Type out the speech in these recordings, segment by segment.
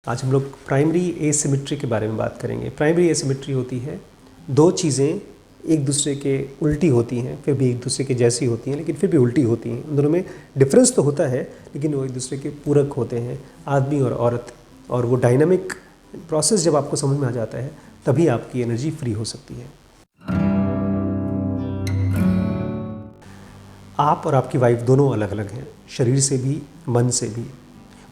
आज हम लोग प्राइमरी एसिमेट्री के बारे में बात करेंगे। प्राइमरी एसिमेट्री होती है दो चीज़ें एक दूसरे के उल्टी होती हैं, फिर भी एक दूसरे के जैसी होती हैं, लेकिन फिर भी उल्टी होती हैं। उन दोनों में डिफरेंस तो होता है, लेकिन वो एक दूसरे के पूरक होते हैं, आदमी और औरत। और वो डायनामिक प्रोसेस जब आपको समझ में आ जाता है, तभी आपकी एनर्जी फ्री हो सकती है। आप और आपकी वाइफ दोनों अलग अलग हैं, शरीर से भी, मन से भी,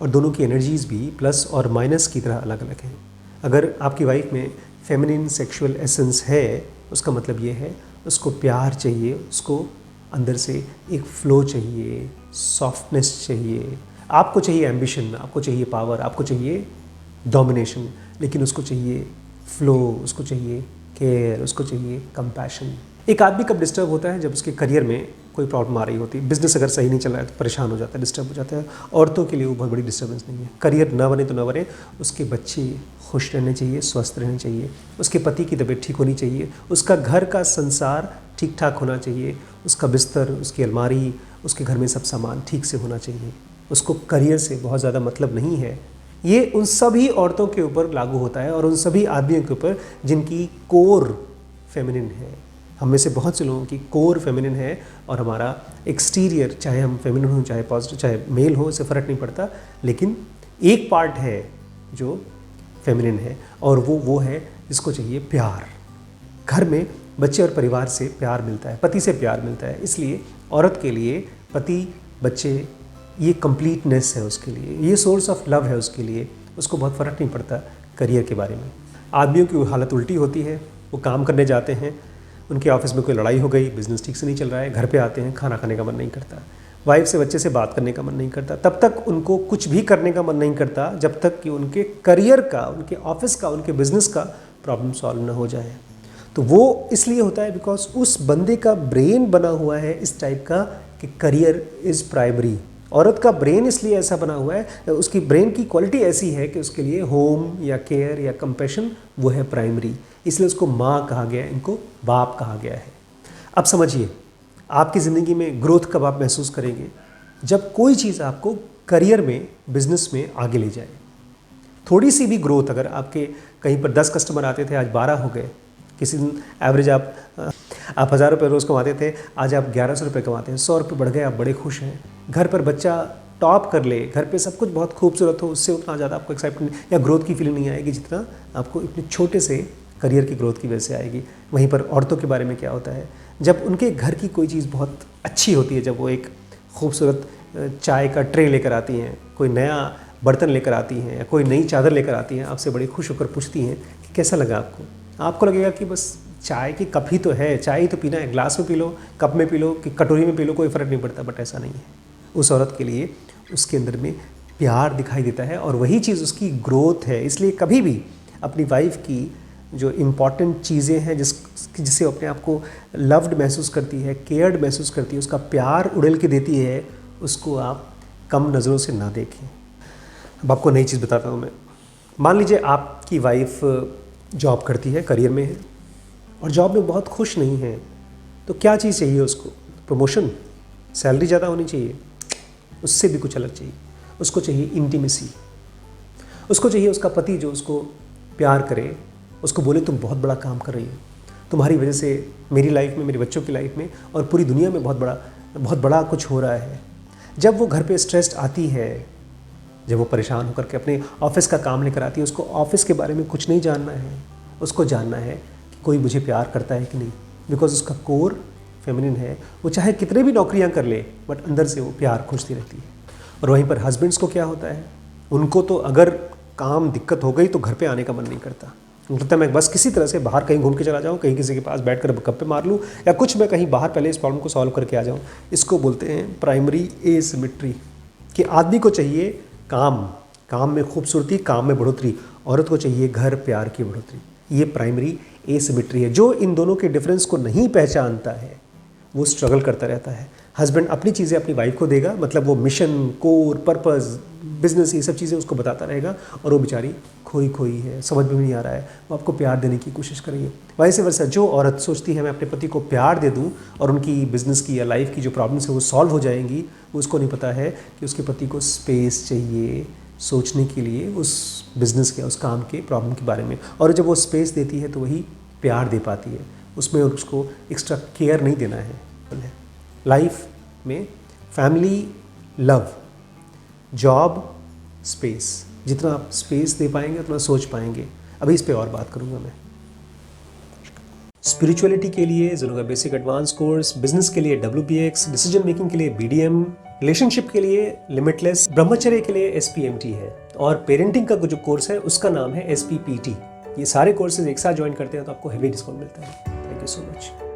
और दोनों की एनर्जीज़ भी प्लस और माइनस की तरह अलग अलग हैं। अगर आपकी वाइफ में फेमिनिन सेक्सुअल एसेंस है, उसका मतलब ये है उसको प्यार चाहिए, उसको अंदर से एक फ़्लो चाहिए, सॉफ्टनेस चाहिए। आपको चाहिए एम्बिशन, आपको चाहिए पावर, आपको चाहिए डोमिनेशन, लेकिन उसको चाहिए फ़्लो, उसको चाहिए केयर, उसको चाहिए कंपैशन। एक आदमी कब डिस्टर्ब होता है? जब उसके करियर में कोई प्रॉब्लम आ रही होती है। बिजनेस अगर सही नहीं चल रहा है तो परेशान हो जाता है, डिस्टर्ब हो जाता है। औरतों के लिए वो बहुत बड़ी डिस्टर्बेंस नहीं है। करियर ना बने तो ना बने, उसके बच्चे खुश रहने चाहिए, स्वस्थ रहने चाहिए, उसके पति की तबीयत ठीक होनी चाहिए, उसका घर का संसार ठीक ठाक होना चाहिए, उसका बिस्तर, उसकी अलमारी, उसके घर में सब सामान ठीक से होना चाहिए। उसको करियर से बहुत ज़्यादा मतलब नहीं है। ये उन सभी औरतों के ऊपर लागू होता है और उन सभी आदमियों के ऊपर जिनकी कोर फेमिनिन है। हम में से बहुत से लोगों की कोर फेमिनिन है और हमारा एक्सटीरियर, चाहे हम फेमिनिन हो, चाहे पॉजिटिव, चाहे मेल हो, इससे फ़र्क नहीं पड़ता, लेकिन एक पार्ट है जो फेमिनिन है, और वो है जिसको चाहिए प्यार। घर में बच्चे और परिवार से प्यार मिलता है, पति से प्यार मिलता है। इसलिए औरत के लिए पति, बच्चे, ये कंप्लीटनेस है उसके लिए, ये सोर्स ऑफ लव है उसके लिए। उसको बहुत फ़र्क नहीं पड़ता करियर के बारे में। आदमियों की हालत उल्टी होती है। वो काम करने जाते हैं, उनके ऑफिस में कोई लड़ाई हो गई, बिजनेस ठीक से नहीं चल रहा है, घर पे आते हैं, खाना खाने का मन नहीं करता, वाइफ से, बच्चे से बात करने का मन नहीं करता। तब तक उनको कुछ भी करने का मन नहीं करता जब तक कि उनके करियर का, उनके ऑफिस का, उनके बिजनेस का प्रॉब्लम सॉल्व ना हो जाए। तो वो इसलिए होता है बिकॉज उस बंदे का ब्रेन बना हुआ है इस टाइप का कि करियर इज़ प्राइमरी। औरत का ब्रेन इसलिए ऐसा बना हुआ है, उसकी ब्रेन की क्वालिटी ऐसी है कि उसके लिए होम या केयर या कंपैशन वो है प्राइमरी। इसलिए उसको माँ कहा गया है, इनको बाप कहा गया है। अब समझिए, आपकी ज़िंदगी में ग्रोथ कब आप महसूस करेंगे? जब कोई चीज़ आपको करियर में, बिजनेस में आगे ले जाए। थोड़ी सी भी ग्रोथ, अगर आपके कहीं पर 10 कस्टमर आते थे, आज 12 हो गए। किसी दिन एवरेज आप 1000 रुपये रोज़ कमाते थे, आज आप 1100 रुपये कमाते हैं, 100 रुपये बढ़ गए, आप बड़े खुश हैं। घर पर बच्चा टॉप कर ले, घर पे सब कुछ बहुत खूबसूरत हो, उससे उतना ज़्यादा आपको एक्साइटमेंट या ग्रोथ की फीलिंग नहीं आएगी जितना आपको इतने छोटे से करियर की ग्रोथ की वजह से आएगी। वहीं पर औरतों के बारे में क्या होता है? जब उनके घर की कोई चीज़ बहुत अच्छी होती है, जब वो एक खूबसूरत चाय का ट्रे लेकर आती हैं, कोई नया बर्तन लेकर आती हैं, या कोई नई चादर लेकर आती हैं, आपसे बड़ी खुश होकर पूछती हैं कि कैसा लगा आपको? आपको लगेगा कि बस चाय की कप ही तो है, चाय ही तो पीना है, ग्लास में पी लो, कप में पी लो कि कटोरी में पी लो, कोई फ़र्क नहीं पड़ता। बट ऐसा नहीं है। उस औरत के लिए उसके अंदर में प्यार दिखाई देता है, और वही चीज़ उसकी ग्रोथ है। इसलिए कभी भी अपनी वाइफ की जो इम्पॉर्टेंट चीज़ें हैं, जिससे अपने आप को लव्ड महसूस करती है, केयर्ड महसूस करती है, उसका प्यार उड़ेल के देती है, उसको आप कम नज़रों से ना देखें। अब आपको नई चीज़ बताता हूँ मैं। मान लीजिए आपकी वाइफ जॉब करती है, करियर में है, और जॉब में बहुत खुश नहीं है, तो क्या चीज़ चाहिए उसको? प्रमोशन, सैलरी ज़्यादा होनी चाहिए? उससे भी कुछ अलग चाहिए। उसको चाहिए इंटीमेसी। उसको चाहिए उसका पति जो उसको प्यार करे, उसको बोले तुम बहुत बड़ा काम कर रही हो, तुम्हारी वजह से मेरी लाइफ में, मेरे बच्चों की लाइफ में और पूरी दुनिया में बहुत बड़ा कुछ हो रहा है। जब वो घर पे स्ट्रेस्ड आती है, जब वो परेशान होकर के अपने ऑफिस का काम लेकर आती है, उसको ऑफिस के बारे में कुछ नहीं जानना है। उसको जानना है कि कोई मुझे प्यार करता है कि नहीं, बिकॉज उसका कोर फेमिनिन है। वो चाहे कितने भी नौकरियां कर ले, बट अंदर से वो प्यार खोजती रहती है। और वहीं पर हस्बैंड्स को क्या होता है? उनको तो अगर काम दिक्कत हो गई तो घर पे आने का मन नहीं करता। लगता है मैं बस किसी तरह से बाहर कहीं घूम के चला जाऊँ, कहीं किसी के पास बैठ कर गप्पे मार लूँ, या कुछ मैं कहीं बाहर पहले इस प्रॉब्लम को सॉल्व करके आ जाऊँ। इसको बोलते हैं प्राइमरी एसिमेट्री, कि आदमी को चाहिए काम में खूबसूरती, काम में बढ़ोतरी, औरत को चाहिए घर, प्यार की बढ़ोतरी। ये प्राइमरी एसिमेट्री है। जो इन दोनों के डिफरेंस को नहीं पहचानता है, वो स्ट्रगल करता रहता है। हस्बैंड अपनी चीज़ें अपनी वाइफ को देगा, मतलब वो मिशन, कोर, पर्पस, बिजनेस, ये सब चीज़ें उसको बताता रहेगा, और वो बेचारी खोई है, समझ में भी नहीं आ रहा है, वो आपको प्यार देने की कोशिश करेगी। वैसे वैसा जो औरत सोचती है मैं अपने पति को प्यार दे दूं और उनकी बिज़नेस की या लाइफ की जो प्रॉब्लम्स है वो सॉल्व हो जाएंगी, उसको नहीं पता है कि उसके पति को स्पेस चाहिए, सोचने के लिए उस बिज़नेस के, उस काम के, प्रॉब्लम के बारे में। और जब वो स्पेस देती है तो वही प्यार दे पाती है, उसमें उसको एक्स्ट्रा केयर नहीं देना है। लाइफ में फैमिली, लव, जॉब, स्पेस, जितना आप स्पेस दे पाएंगे उतना सोच पाएंगे। अभी इस पे और बात करूँगा मैं। स्पिरिचुअलिटी के लिए जिनो का बेसिक एडवांस कोर्स, बिजनेस के लिए WBX, डिसीजन मेकिंग के लिए BDM, रिलेशनशिप के लिए लिमिटलेस, ब्रह्मचर्य के लिए SPMT है, और पेरेंटिंग का जो कोर्स है उसका नाम है SPPT। ये सारे कोर्सेज एक साथ ज्वाइन करते हैं तो आपको हेवी डिस्काउंट मिलता है। Thank you so much.